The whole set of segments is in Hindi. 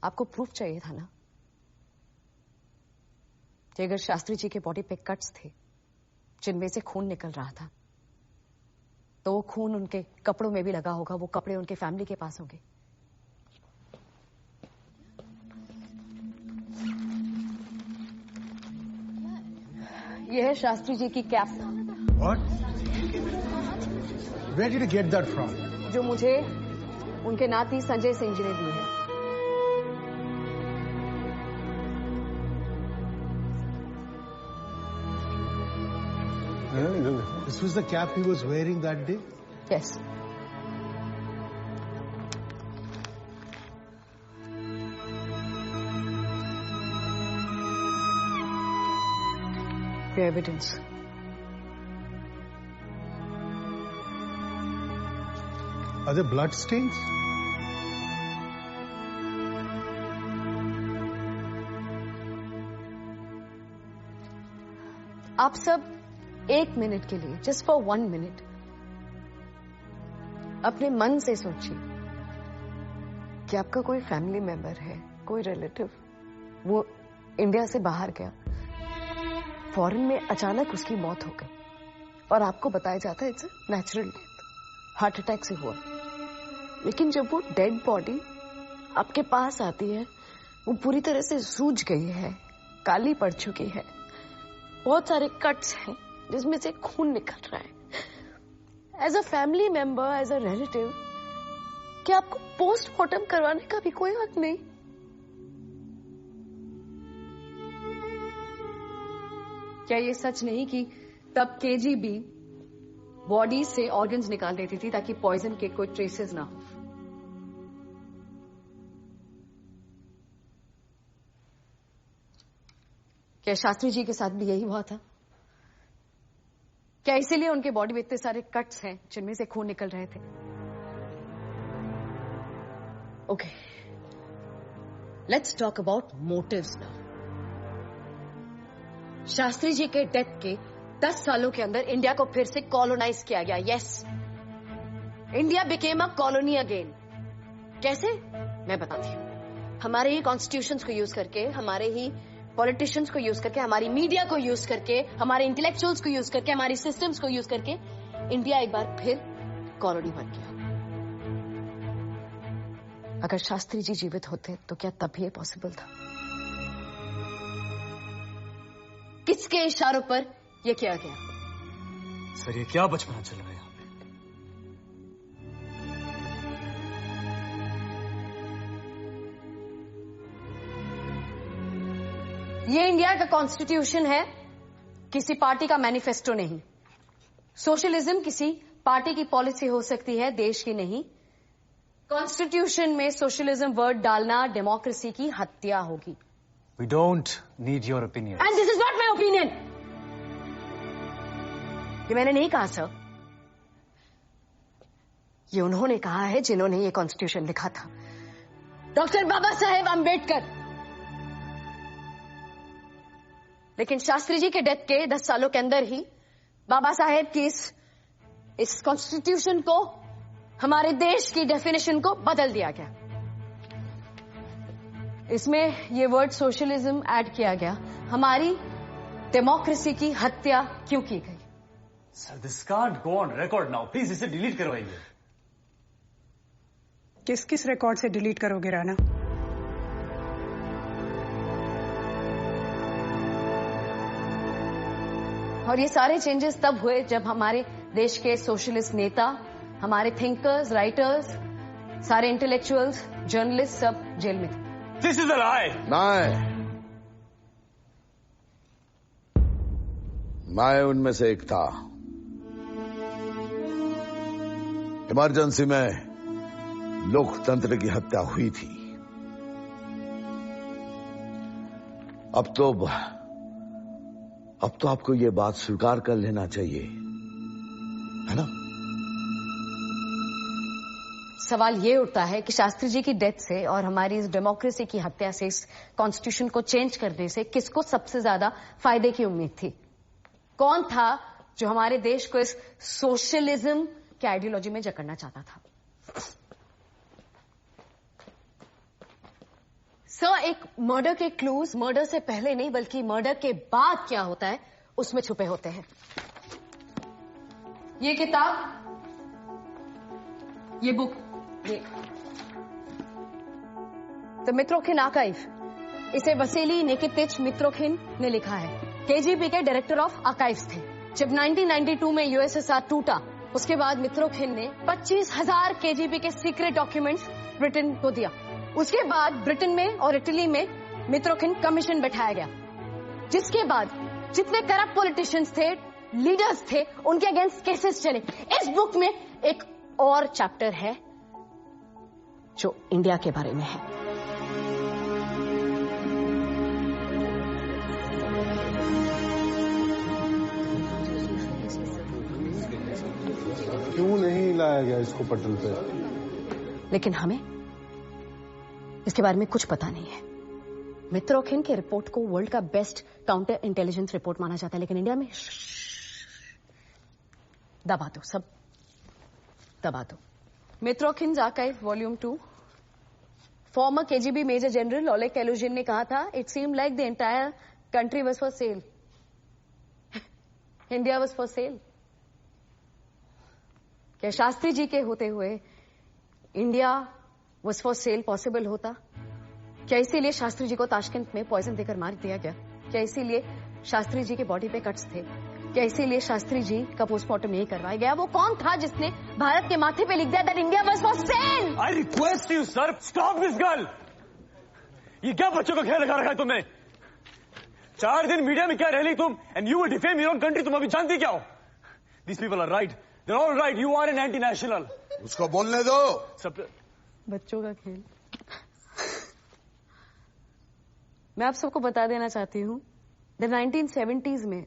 आपको प्रूफ चाहिए था ना कि अगर शास्त्री जी के बॉडी पे कट्स थे जिनमें से खून निकल रहा था तो वो खून उनके कपड़ों में भी लगा होगा, वो कपड़े उनके फैमिली के पास होंगे। यह है शास्त्री जी की cap. What? Where did you get that from? जो मुझे उनके नाती संजय सिंह जी ने दी है। This was the cap he was wearing that day? Yes. Your evidence. Are there blood stains? आप सब 1 मिनट के लिए, जस्ट फॉर 1 मिनट, अपने मन से सोचिए कि आपका कोई फैमिली मेंबर है, कोई रिलेटिव, वो इंडिया से बाहर गया, फॉरेन में अचानक उसकी मौत हो गई और आपको बताया जाता है it's natural death, heart attack से हुआ। लेकिन जब वो डेड बॉडी आपके पास आती है, वो पूरी तरह से सूज गई है, काली पड़ चुकी है, बहुत सारे कट्स हैं जिसमें से खून निकल रहा है। As a family member, as a relative, क्या आपको पोस्टमार्टम करवाने का भी कोई हक नहीं? क्या ये सच नहीं कि तब केजीबी बॉडी से ऑर्गन्स निकाल देती थी ताकि पॉइजन के कोई ट्रेसेस ना हो? क्या शास्त्री जी के साथ भी यही हुआ था? क्या इसीलिए उनके बॉडी में इतने सारे कट्स हैं जिनमें से खून निकल रहे थे? Okay, let's talk about motives now. Shastri ji के डेथ के 10 सालों के अंदर इंडिया को फिर से कॉलोनाइज किया गया। Yes, India became a colony again. कैसे? मैं बताती हूं। हमारे ही कॉन्स्टिट्यूशंस को यूज करके, हमारे ही पॉलिटिशियंस को यूज करके, हमारी मीडिया को यूज करके, हमारे इंटेलेक्चुअल्स को यूज करके, हमारी सिस्टम्स को यूज करके इंडिया एक बार फिर कॉलोनी बन गया। अगर शास्त्री जी जीवित होते तो क्या तब ये पॉसिबल था? किसके इशारों पर यह किया गया? सर, ये क्या बचपना चल रहा है यहाँ पे? ये इंडिया का कॉन्स्टिट्यूशन है, किसी पार्टी का मैनिफेस्टो नहीं। सोशलिज्म किसी पार्टी की पॉलिसी हो सकती है, देश की नहीं। कॉन्स्टिट्यूशन में सोशलिज्म वर्ड डालना डेमोक्रेसी की हत्या होगी। We don't need your opinion. And this is not my opinion. ये मैंने नहीं कहा सर, ये उन्होंने कहा है जिन्होंने ये कॉन्स्टिट्यूशन लिखा था, डॉक्टर बाबा साहेब अंबेडकर। लेकिन शास्त्री जी के डेथ के 10 सालों के अंदर ही बाबा साहेब की इस कॉन्स्टिट्यूशन को, हमारे देश की डेफिनेशन को बदल दिया गया। इसमें ये वर्ड सोशलिज्म ऐड किया गया। हमारी डेमोक्रेसी की हत्या क्यों की गई? Sir, this can't go on record now. Please इसे डिलीट करवाइए। किस किस रिकॉर्ड से डिलीट करोगे राणा? और ये सारे चेंजेस तब हुए जब हमारे देश के सोशलिस्ट नेता, हमारे थिंकर्स, राइटर्स, सारे इंटेलेक्चुअल्स, जर्नलिस्ट सब जेल में थे। दिस इज अ लाई। मैं उनमें से एक था। इमरजेंसी में लोकतंत्र की हत्या हुई थी। अब तो आपको ये बात स्वीकार कर लेना चाहिए, है ना? सवाल ये उठता है कि शास्त्री जी की डेथ से और हमारी इस डेमोक्रेसी की हत्या से, इस कॉन्स्टिट्यूशन को चेंज करने से किसको सबसे ज्यादा फायदे की उम्मीद थी? कौन था जो हमारे देश को इस सोशलिज्म की आइडियोलॉजी में जकड़ना चाहता था? सर, एक मर्डर के क्लूज मर्डर से पहले नहीं बल्कि मर्डर के बाद क्या होता है उसमें छुपे होते हैं। ये किताब, ये बुक, ये द मित्रोखिन आर्काइव, इसे वसीली निकितिच मित्रोखिन ने लिखा है। केजीबी के डायरेक्टर ऑफ आर्काइव्स थे। जब 1992 में यूएसएसआर टूटा, उसके बाद मित्रोखिन ने 25,000 केजीबी के सीक्रेट डॉक्यूमेंट्स ब्रिटेन को दिया। उसके बाद ब्रिटेन में और इटली में मित्रोखिन कमीशन बैठाया गया, जिसके बाद जितने करप्ट पॉलिटिशियंस थे, लीडर्स थे, उनके अगेंस्ट केसेस चले। इस बुक में एक और चैप्टर है जो इंडिया के बारे में है। क्यों नहीं लाया गया इसको पटल पे? लेकिन हमें इसके बारे में कुछ पता नहीं है। मित्रोखिन के रिपोर्ट को वर्ल्ड का बेस्ट काउंटर इंटेलिजेंस रिपोर्ट माना जाता है, लेकिन इंडिया में दबा दो, सब दबा दो। Mitrokhin archive volume 2। Former KGB major general Oleg Kalugin ने कहा था, it seem like the entire country was for sale. India was for sale. क्या शास्त्री जी के होते हुए India was for sale possible होता? क्या इसीलिए शास्त्री जी को ताशकंद में पॉइजन देकर मार दिया गया? क्या इसीलिए शास्त्री जी के बॉडी पे कट्स थे? क्या इसीलिए शास्त्री जी का पोस्टमार्टम नहीं करवाया गया? वो कौन था जिसने भारत के माथे पे लिख दिया that India was for sale? I request you sir, stop this girl. ये क्या बच्चों का खेल लगा रखा है तुमने? 4 दिन मीडिया में क्या रह ली तुम? And you will defame your own country. तुम अभी जानती क्या हो? These people are right. They're all right. You are an anti-national. उसको बोलने दो। सब बच्चों का खेल। मैं आप सबको बता देना चाहती हूं, 1970s में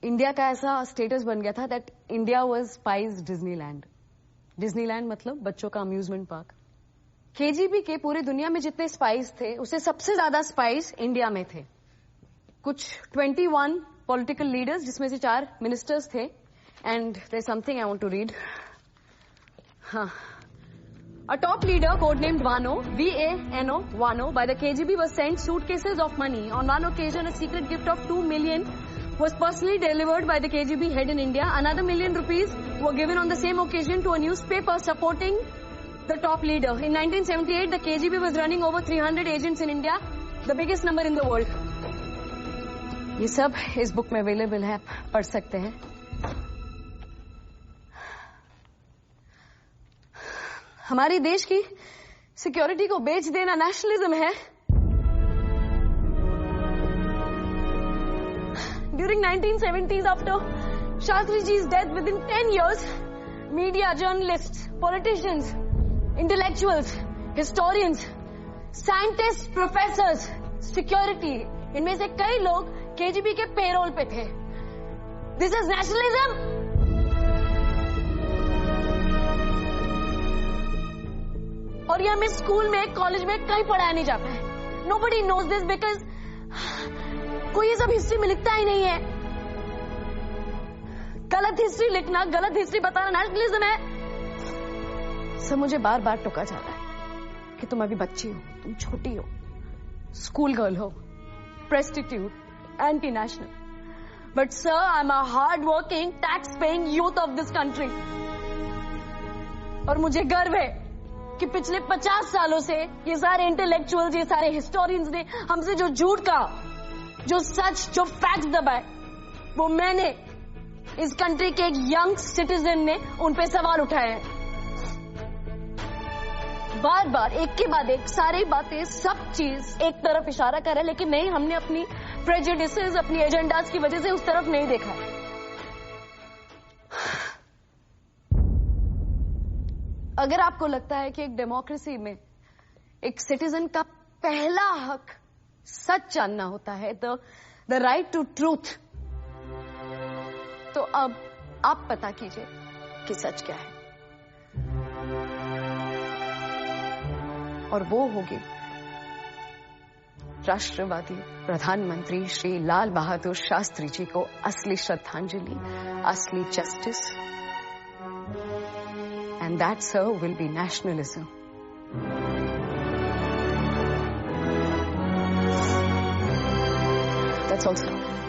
इंडिया का ऐसा स्टेटस बन गया था that India was spice Disneyland. Disneyland मतलब बच्चों का अम्यूजमेंट पार्क। केजीबी के पूरे दुनिया में जितने स्पाइस थे, उससे सबसे ज्यादा स्पाइस इंडिया में थे। कुछ 21 पॉलिटिकल लीडर्स, जिसमें से 4 मिनिस्टर्स थे। And there something I want to read. हाँ, a top leader codenamed Vano, V-A-N-O, Vano, by the KGB was sent suitcases of money. On one occasion, a secret gift of 2 million was personally delivered by the KGB head in India. Another $1 million were given on the same occasion to a newspaper supporting the top leader. In 1978, the KGB was running over 300 agents in India, the biggest number in the world. ये सब इस बुक में अवेलेबल है, पढ़ सकते हैं। हमारी देश की सिक्योरिटी को बेच देना नेशनलिज्म है। During 1970s, after Shastri Ji's death, within 10 years, media, journalists, politicians, intellectuals, historians, scientists, professors, security, इनमें से कई लोग केजीबी के पेरोल पे थे। This is nationalism. और ये हमें स्कूल में, कॉलेज में कहीं पढ़ाया नहीं जाता है। Nobody knows this because कोई ये सब हिस्ट्री में लिखता ही नहीं है। गलत हिस्ट्री लिखना, गलत हिस्ट्री बताना नेशनलिज्म है। सब मुझे बार बार टोका जाता है कि तुम अभी बच्ची हो, तुम छोटी हो, स्कूल गर्ल हो, presstitute, anti national. But sir, I am a hard working, tax paying youth of this country. और मुझे गर्व है कि पिछले 50 सालों से ये सारे इंटेलेक्चुअल्स, ये सारे हिस्टोरियंस ने हमसे जो झूठ कहा, जो सच, जो फैक्ट्स दबाए, वो मैंने, इस कंट्री के एक यंग सिटीजन ने उन पे सवाल उठाए हैं। बार बार एक के बाद एक सारी बातें, सब चीज एक तरफ इशारा कर रहा है, लेकिन नहीं, हमने अपनी प्रेजुडिसेस, अपनी एजेंडास की वजह से उस तरफ नहीं देखा है। अगर आपको लगता है कि एक डेमोक्रेसी में एक सिटीजन का पहला हक सच जानना होता है, द राइट टू ट्रूथ, तो अब आप पता कीजिए कि सच क्या है। और वो होगी राष्ट्रवादी प्रधानमंत्री श्री लाल बहादुर शास्त्री जी को असली श्रद्धांजलि, असली justice, and that, sir, will be nationalism. Let's all stop.